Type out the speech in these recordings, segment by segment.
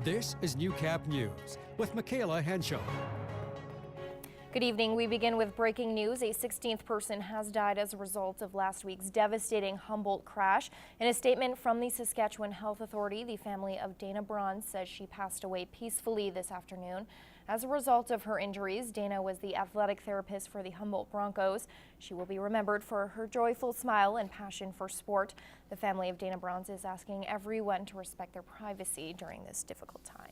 This is Newcap News with Michaela Henshaw. Good evening. We begin with breaking news. A 16th person has died as a result of last week's devastating Humboldt crash. In a statement from the Saskatchewan Health Authority, the family of Dana Braun says she passed away peacefully this afternoon. As a result of her injuries, Dana was the athletic therapist for the Humboldt Broncos. She will be remembered for her joyful smile and passion for sport. The family of Dana Braun is asking everyone to respect their privacy during this difficult time.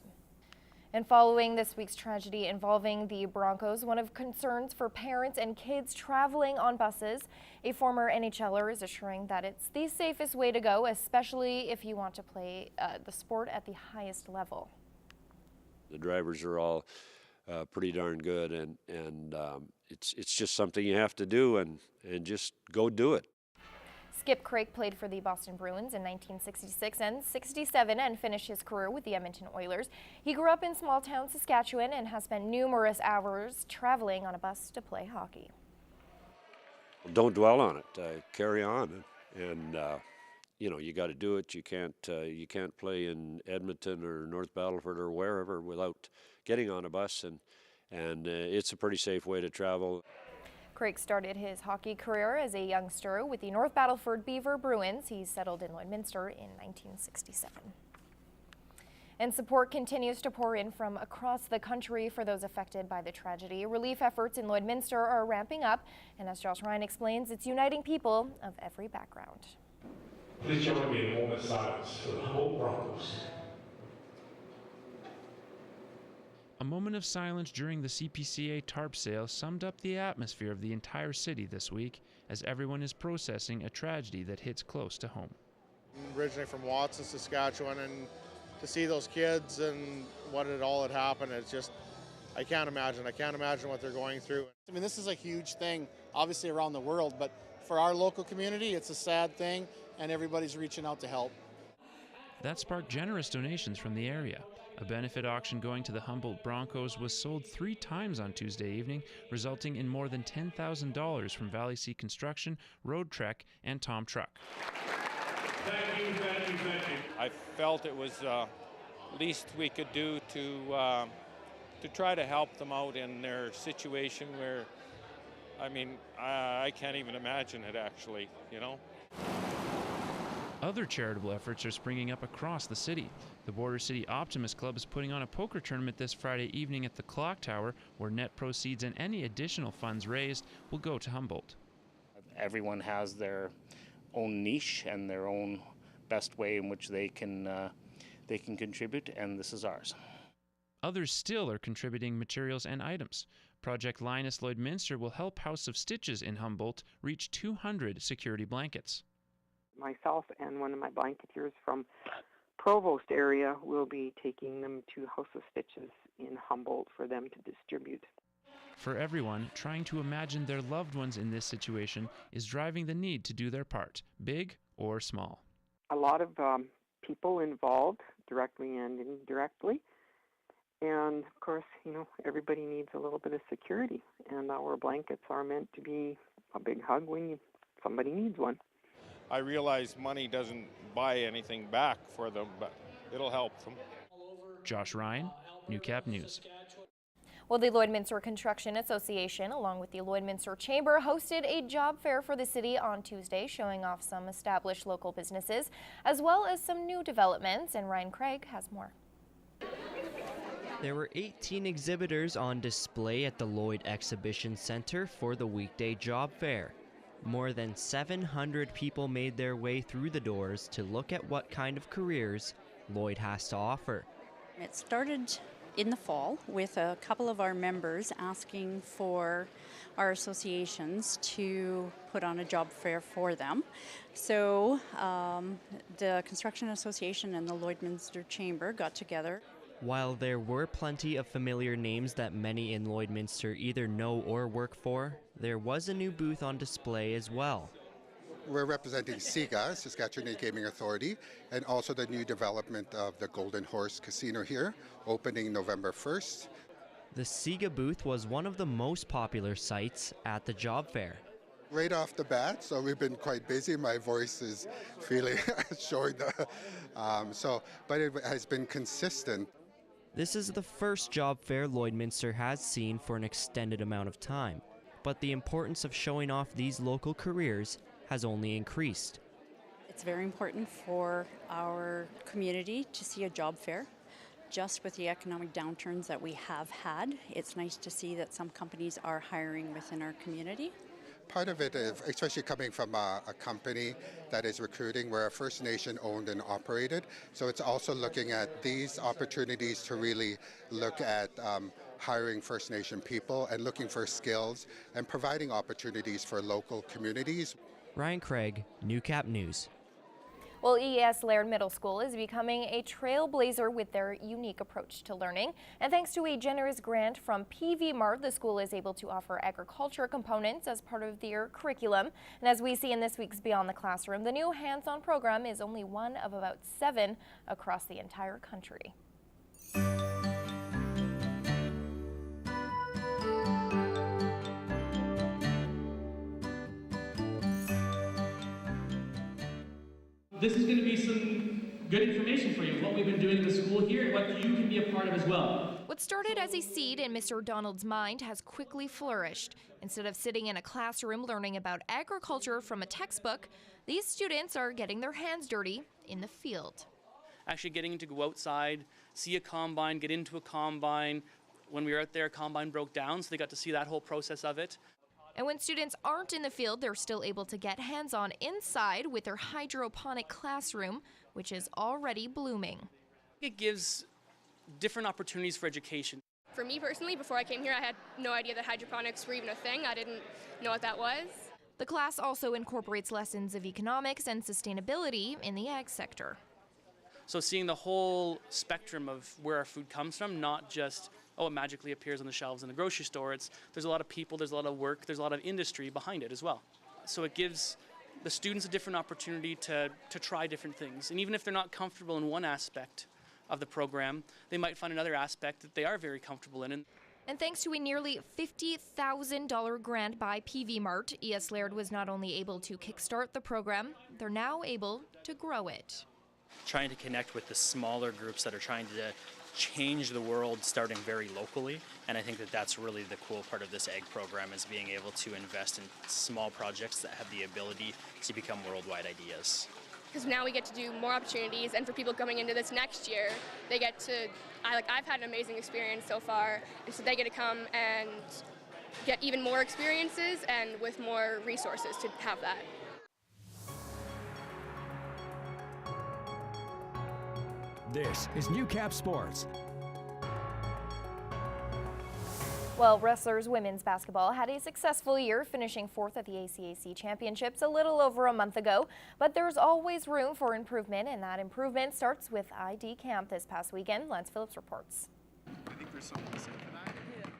And following this week's tragedy involving the Broncos, one of concerns for parents and kids traveling on buses, a former NHLer is assuring that it's the safest way to go, especially if you want to play the sport at the highest level. The drivers are all pretty darn good, and it's just something you have to do, and just go do it. Skip Craik played for the Boston Bruins in 1966 and 67 and finished his career with the Edmonton Oilers. He grew up in small-town Saskatchewan and has spent numerous hours traveling on a bus to play hockey. Don't dwell on it. Carry on, and you know, you got to do it. You can't play in Edmonton or North Battleford or wherever without getting on a bus, and it's a pretty safe way to travel. Craik started his hockey career as a youngster with the North Battleford Beaver Bruins. He settled in Lloydminster in 1967. And support continues to pour in from across the country for those affected by the tragedy. Relief efforts in Lloydminster are ramping up, and as Josh Ryan explains, it's uniting people of every background. Please join me in a moment of silence for the Humboldt Broncos. A moment of silence during the CPCA tarp sale summed up the atmosphere of the entire city this week as everyone is processing a tragedy that hits close to home. Originally from Watson, Saskatchewan, and to see those kids and what it all had happened, it's just, I can't imagine what they're going through. I mean, this is a huge thing, obviously around the world, but for our local community, it's a sad thing, and everybody's reaching out to help. That sparked generous donations from the area. A benefit auction going to the Humboldt Broncos was sold 3 times on Tuesday evening, resulting in more than $10,000 from Valley C Construction, Road Trek, and Tom Truck. Thank you. I felt it was least we could do to try to help them out in their situation where, I mean, I can't even imagine it actually, you know. Other charitable efforts are springing up across the city. The Border City Optimist Club is putting on a poker tournament this Friday evening at the Clock Tower, where net proceeds and any additional funds raised will go to Humboldt. Everyone has their own niche and their own best way in which they can contribute, and this is ours. Others still are contributing materials and items. Project Linus Lloydminster will help House of Stitches in Humboldt reach 200 security blankets. Myself and one of my blanketeers from Provost area will be taking them to House of Stitches in Humboldt for them to distribute. For everyone, trying to imagine their loved ones in this situation is driving the need to do their part, big or small. A lot of people involved, directly and indirectly. And of course, you know, everybody needs a little bit of security, and our blankets are meant to be a big hug when somebody needs one. I realize money doesn't buy anything back for them, but it'll help them. Josh Ryan, Newcap News. Well, the Lloydminster Construction Association, along with the Lloydminster Chamber, hosted a job fair for the city on Tuesday, showing off some established local businesses, as well as some new developments, and Ryan Craig has more. There were 18 exhibitors on display at the Lloyd Exhibition Center for the weekday job fair. More than 700 people made their way through the doors to look at what kind of careers Lloyd has to offer. It started in the fall with a couple of our members asking for our associations to put on a job fair for them. So the Construction Association and the Lloydminster Chamber got together. While there were plenty of familiar names that many in Lloydminster either know or work for, there was a new booth on display as well. We're representing SIGA, Saskatchewan Gaming Authority, and also the new development of the Golden Horse Casino here, opening November 1st. The SIGA booth was one of the most popular sites at the job fair. Right off the bat, so we've been quite busy. My voice is feeling short, but it has been consistent. This is the first job fair Lloydminster has seen for an extended amount of time, but the importance of showing off these local careers has only increased. It's very important for our community to see a job fair. Just with the economic downturns that we have had, it's nice to see that some companies are hiring within our community. Part of it, especially coming from a company that is recruiting, we're a First Nation owned and operated. So it's also looking at these opportunities to really look at hiring First Nation people and looking for skills and providing opportunities for local communities. Ryan Craig, Newcap News. Well, ES Laird Middle School is becoming a trailblazer with their unique approach to learning. And thanks to a generous grant from PV Mart, the school is able to offer agriculture components as part of their curriculum. And as we see in this week's Beyond the Classroom, the new hands-on program is only one of about 7 across the entire country. This is going to be some good information for you, what we've been doing in the school here and what you can be a part of as well. What started as a seed in Mr. Donald's mind has quickly flourished. Instead of sitting in a classroom learning about agriculture from a textbook, these students are getting their hands dirty in the field. Actually getting to go outside, see a combine, get into a combine. When we were out there, a combine broke down, so they got to see that whole process of it. And when students aren't in the field, they're still able to get hands-on inside with their hydroponic classroom, which is already blooming. It gives different opportunities for education. For me personally, before I came here, I had no idea that hydroponics were even a thing. I didn't know what that was. The class also incorporates lessons of economics and sustainability in the ag sector. So seeing the whole spectrum of where our food comes from, not just it magically appears on the shelves in the grocery store. There's a lot of people, there's a lot of work, there's a lot of industry behind it as well. So it gives the students a different opportunity to try different things. And even if they're not comfortable in one aspect of the program, they might find another aspect that they are very comfortable in. And thanks to a nearly $50,000 grant by PV Mart, ES Laird was not only able to kickstart the program, they're now able to grow it. Trying to connect with the smaller groups that are trying to change the world starting very locally, and I think that that's really the cool part of this egg program, is being able to invest in small projects that have the ability to become worldwide ideas. Because now we get to do more opportunities, and for people coming into this next year, they get to, I've had an amazing experience so far, and so they get to come and get even more experiences and with more resources to have that. This is Newcap Sports. Well, Rustlers Women's basketball had a successful year, finishing 4th at the ACAC Championships a little over a month ago. But there's always room for improvement, and that improvement starts with ID camp this past weekend. Lance Phillips reports. I think there's something to say for that.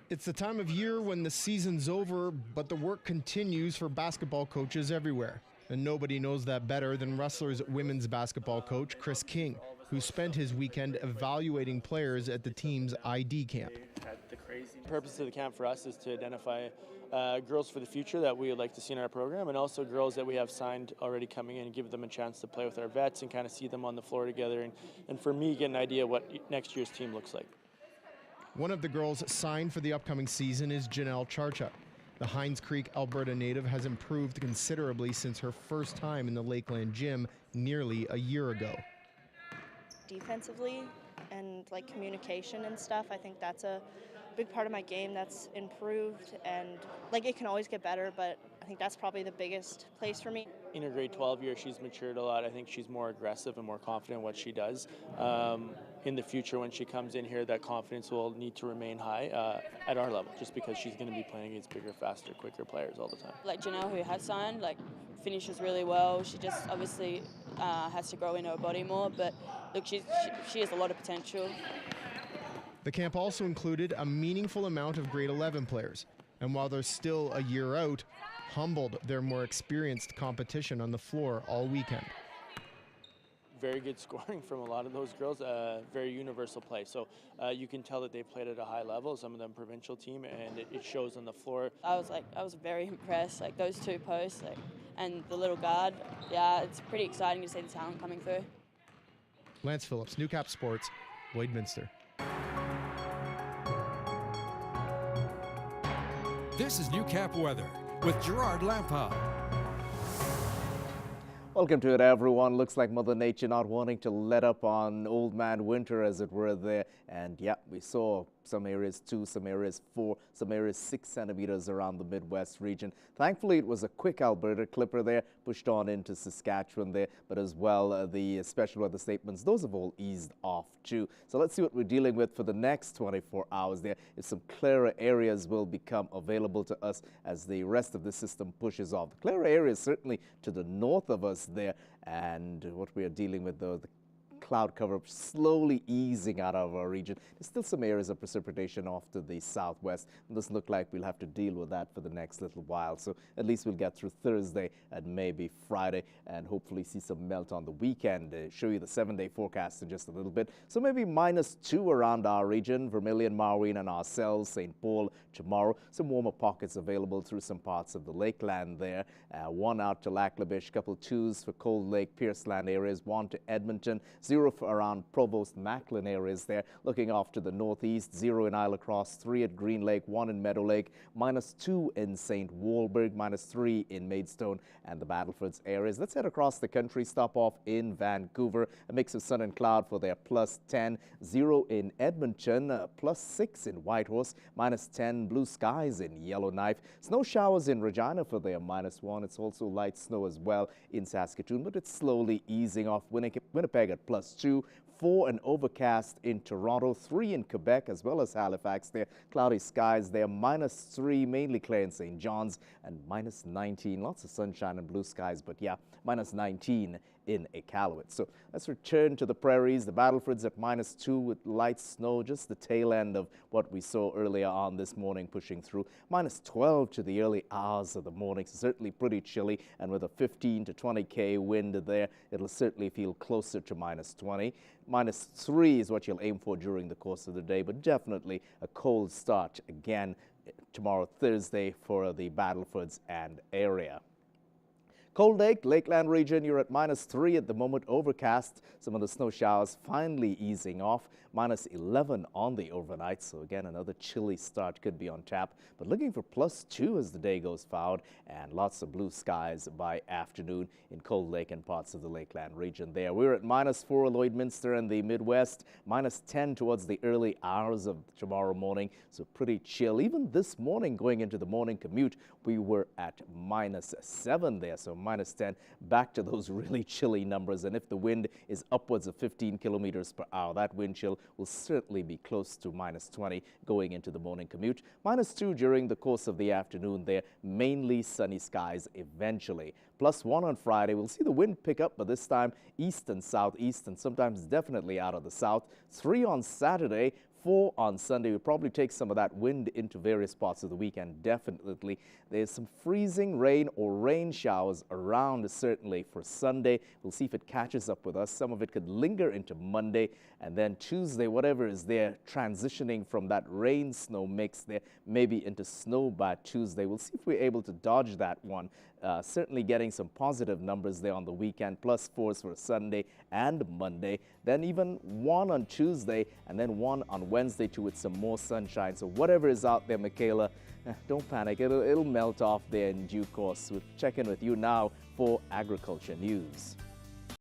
It's the time of year when the season's over, but the work continues for basketball coaches everywhere. And nobody knows that better than Rustlers Women's basketball coach Chris King, who spent his weekend evaluating players at the team's ID camp. The purpose of the camp for us is to identify girls for the future that we would like to see in our program, and also girls that we have signed already coming in, and give them a chance to play with our vets and kind of see them on the floor together, and for me, get an idea what next year's team looks like. One of the girls signed for the upcoming season is Janelle Charchuk. The Hines Creek, Alberta native has improved considerably since her first time in the Lakeland gym nearly a year ago. Defensively and communication and stuff, I think that's a big part of my game that's improved, and it can always get better, but I think that's probably the biggest place for me. In her grade 12 year, she's matured a lot. I think she's more aggressive and more confident in what she does. In the future, when she comes in here, that confidence will need to remain high at our level, just because she's going to be playing against bigger, faster, quicker players all the time. Janelle, who has signed, finishes really well. She just obviously has to grow in her body more, but look, she has a lot of potential. The camp also included a meaningful amount of grade 11 players. And while they're still a year out, Humboldt their more experienced competition on the floor all weekend. Very good scoring from a lot of those girls, very universal play. So you can tell that they played at a high level, some of them provincial team, and it shows on the floor. I was very impressed, those two posts, and the little guard. Yeah, it's pretty exciting to see the talent coming through. Lance Phillips, Newcap Sports, Lloydminster. This is Newcap Weather with Gerard Lampa. Welcome to it, everyone. Looks like Mother Nature not wanting to let up on Old Man Winter, as it were, there. And yeah, we saw some areas 2, some areas 4, some areas 6 centimeters around the Midwest region. Thankfully, it was a quick Alberta clipper there, pushed on into Saskatchewan there, but as well the special weather statements, those have all eased off too. So let's see what we're dealing with for the next 24 hours there. If some clearer areas will become available to us as the rest of the system pushes off. The clearer areas certainly to the north of us there, and what we are dealing with though, the cloud cover slowly easing out of our region. There's still some areas of precipitation off to the southwest. It doesn't look like we'll have to deal with that for the next little while. So at least we'll get through Thursday and maybe Friday and hopefully see some melt on the weekend. Show you the 7-day forecast in just a little bit. So maybe -2 around our region, Vermilion, Marween and ourselves, St. Paul tomorrow. Some warmer pockets available through some parts of the Lakeland there. 1 out to Lacklebish, couple 2s for Cold Lake, Pierceland areas, 1 to Edmonton, 0 for around Provost, Macklin areas there. Looking off to the northeast, 0 in Isle Cross, 3 at Green Lake, 1 in Meadow Lake, -2 in St. Walburg, -3 in Maidstone and the Battlefords areas. Let's head across the country, stop off in Vancouver. A mix of sun and cloud for their +10, 0 in Edmonton, +6 in Whitehorse, -10 blue skies in Yellowknife. Snow showers in Regina for their -1. It's also light snow as well in Saskatoon, but it's slowly easing off. Winnipeg at +2, 4 and overcast in Toronto, 3 in Quebec as well as Halifax there. Cloudy skies there, -3, mainly clear in St. John's, and -19. Lots of sunshine and blue skies, but yeah, -19 in Iqaluit. So let's return to the prairies. The Battlefords at -2 with light snow, just the tail end of what we saw earlier on this morning pushing through. -12 to the early hours of the morning, so certainly pretty chilly, and with a 15 to 20 k wind there, it'll certainly feel closer to -20. -3 is what you'll aim for during the course of the day, but definitely a cold start again tomorrow, Thursday, for the Battlefords and area. Cold Lake, Lakeland region, you're at -3 at the moment, overcast. Some of the snow showers finally easing off. -11 on the overnight, so again, another chilly start could be on tap. But looking for +2 as the day goes forward, and lots of blue skies by afternoon in Cold Lake and parts of the Lakeland region there. We're at -4 Lloydminster and the Midwest, -10 towards the early hours of tomorrow morning, so pretty chill. Even this morning, going into the morning commute, we were at -7 there, so -10, back to those really chilly numbers. And if the wind is upwards of 15 kilometers per hour, that wind chill will certainly be close to -20 going into the morning commute. -2 during the course of the afternoon there, mainly sunny skies eventually. +1 on Friday. We'll see the wind pick up, but this time east and southeast, and sometimes definitely out of the south. 3 on Saturday. 4 on Sunday. We'll probably take some of that wind into various parts of the weekend, definitely. There's some freezing rain or rain showers around, certainly, for Sunday. We'll see if it catches up with us. Some of it could linger into Monday, and then Tuesday, whatever is there, transitioning from that rain-snow mix there, maybe into snow by Tuesday. We'll see if we're able to dodge that one. Certainly getting some positive numbers there on the weekend, +4s for Sunday and Monday. Then even 1 on Tuesday, and then 1 on Wednesday too, with some more sunshine. So whatever is out there, Michaela, don't panic. It'll melt off there in due course. We'll check in with you now for agriculture news.